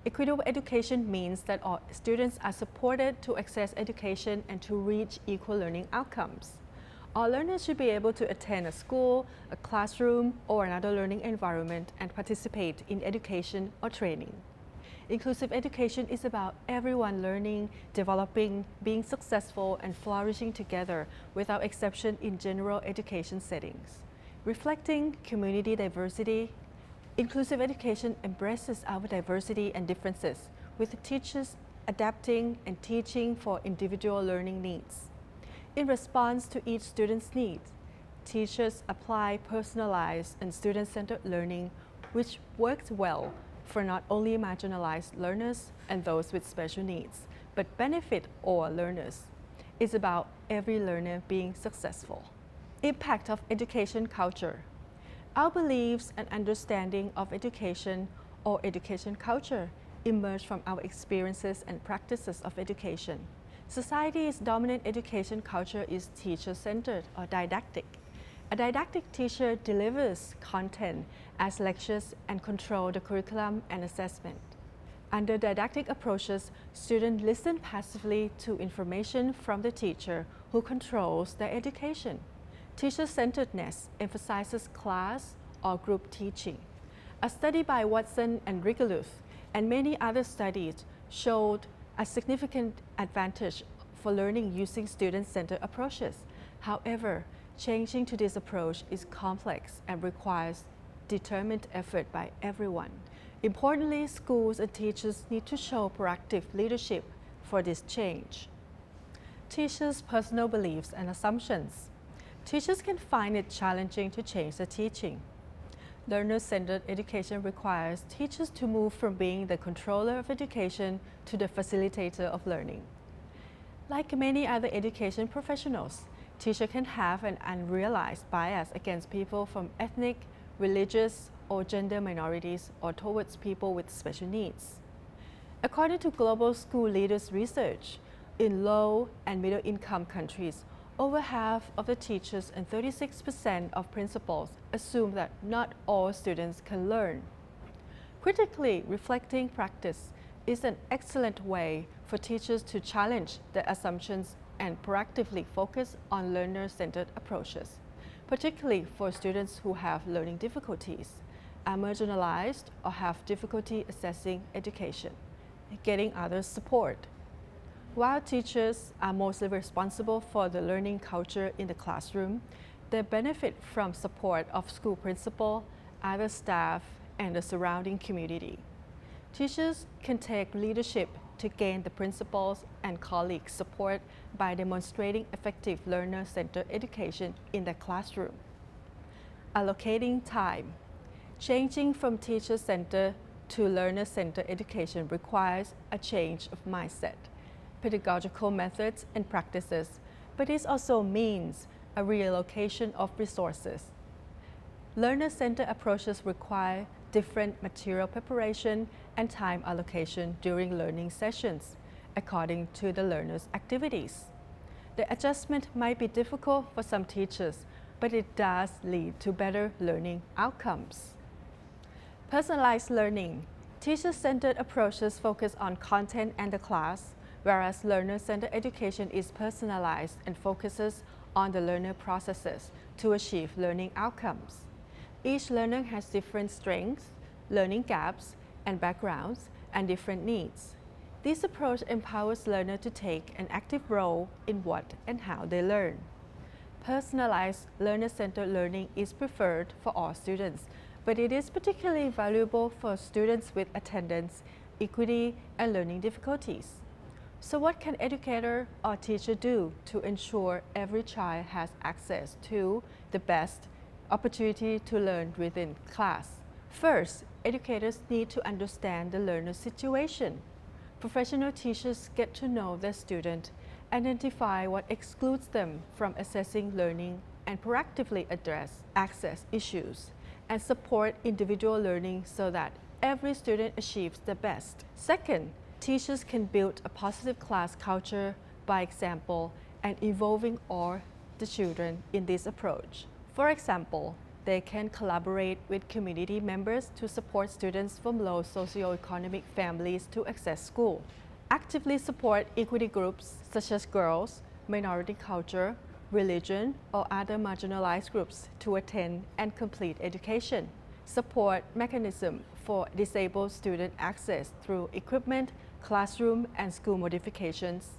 Equitable education means that all students are supported to access education and to reach equal learning outcomes. All learners should be able to attend a school, a classroom, or another learning environment and participate in education or training. Inclusive education is about everyone learning, developing, being successful, and flourishing together without exception in general education settings. Reflecting community diversity, inclusive education embraces our diversity and differences, with teachers adapting and teaching for individual learning needs. In response to each student's needs, teachers apply personalized and student-centered learning, which works well for not only marginalized learners and those with special needs, but benefit all learners. It's about every learner being successful. Impact of education culture. Our beliefs and understanding of education or education culture emerge from our experiences and practices of education. Society's dominant education culture is teacher-centered or didactic. A didactic teacher delivers content as lectures and controls the curriculum and assessment. Under didactic approaches, students listen passively to information from the teacher who controls their education. Teacher-centeredness emphasizes class or group teaching. A study by Watson and Rigoluth and many other studies showed a significant advantage for learning using student-centered approaches. However, changing to this approach is complex and requires determined effort by everyone. Importantly, schools and teachers need to show proactive leadership for this change. Teachers' personal beliefs and assumptions. Teachers can find it challenging to change the teaching. Learner-centered education requires teachers to move from being the controller of education to the facilitator of learning. Like many other education professionals, teachers can have an unrealized bias against people from ethnic, religious, or gender minorities or towards people with special needs. According to Global School Leaders Research, in low and middle income countries, over half of the teachers and 36% of principals assume that not all students can learn. Critically reflecting practice is an excellent way for teachers to challenge the assumptions and proactively focus on learner-centered approaches, particularly for students who have learning difficulties, are marginalized, or have difficulty accessing education, getting others support. While teachers are mostly responsible for the learning culture in the classroom, they benefit from support of school principal, other staff, and the surrounding community. Teachers can take leadership to gain the principals' and colleagues' support by demonstrating effective learner-centered education in the classroom. Allocating time. Changing from teacher-centered to learner-centered education requires a change of mindset, pedagogical methods and practices, but it also means a reallocation of resources. Learner-centered approaches require different material preparation and time allocation during learning sessions, according to the learner's activities. The adjustment might be difficult for some teachers, but it does lead to better learning outcomes. Personalized learning. Teacher-centered approaches focus on content and the class, whereas learner-centered education is personalized and focuses on the learner processes to achieve learning outcomes. Each learner has different strengths, learning gaps, and backgrounds, and different needs. This approach empowers learners to take an active role in what and how they learn. Personalized learner-centered learning is preferred for all students, but it is particularly valuable for students with attendance, equity, and learning difficulties. So what can educator or teacher do to ensure every child has access to the best opportunity to learn within class? First, educators need to understand the learner's situation. Professional teachers get to know their student, identify what excludes them from accessing learning, and proactively address access issues, and support individual learning so that every student achieves the best. Second, teachers can build a positive class culture by example and involving all the children in this approach. For example, They can collaborate with community members to support students from low socioeconomic families to access school. Actively support equity groups such as girls, minority culture, religion, or other marginalized groups to attend and complete education. Support mechanism for disabled student access through equipment, classroom, and school modifications.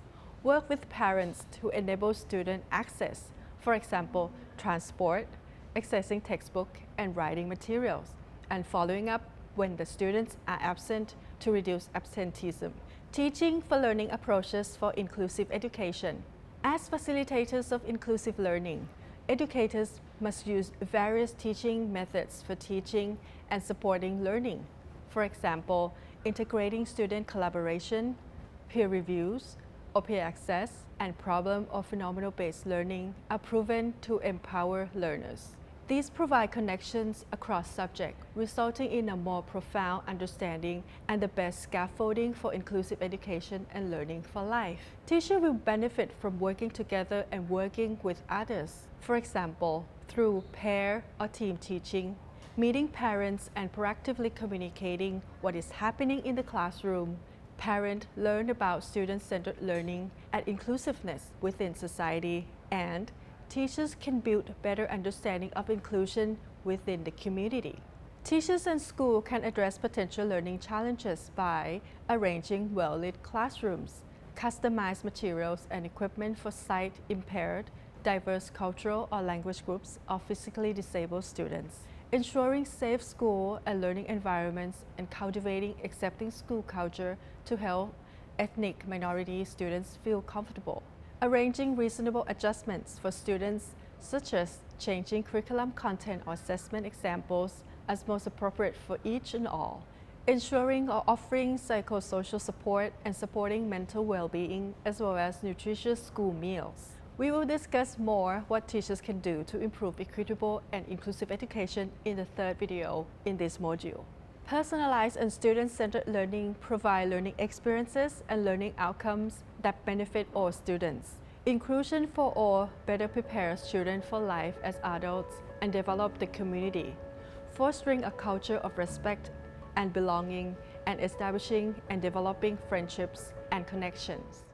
Work with parents to enable student access, for example, transport, accessing textbook and writing materials, and following up when the students are absent to reduce absenteeism. Teaching for learning approaches for inclusive education. As facilitators of inclusive learning, educators must use various teaching methods for teaching and supporting learning. For example, integrating student collaboration, peer reviews, open access, and problem or phenomenal-based learning are proven to empower learners. These provide connections across subjects, resulting in a more profound understanding and the best scaffolding for inclusive education and learning for life. Teachers will benefit from working together and working with others. For example, through pair or team teaching, meeting parents and proactively communicating what is happening in the classroom. Parents learn about student-centered learning and inclusiveness within society, and teachers can build better understanding of inclusion within the community. Teachers and schools can address potential learning challenges by arranging well-lit classrooms, customized materials and equipment for sight-impaired, diverse cultural or language groups, or physically disabled students, ensuring safe school and learning environments, and cultivating accepting school culture to help ethnic minority students feel comfortable. Arranging reasonable adjustments for students, such as changing curriculum content or assessment examples as most appropriate for each and all. Ensuring or offering psychosocial support and supporting mental well-being, as well as nutritious school meals. We will discuss more what teachers can do to improve equitable and inclusive education in the third video in this module. Personalized and student-centered learning provide learning experiences and learning outcomes that benefit all students. Inclusion for all better prepares children for life as adults and develop the community, fostering a culture of respect and belonging, and establishing and developing friendships and connections.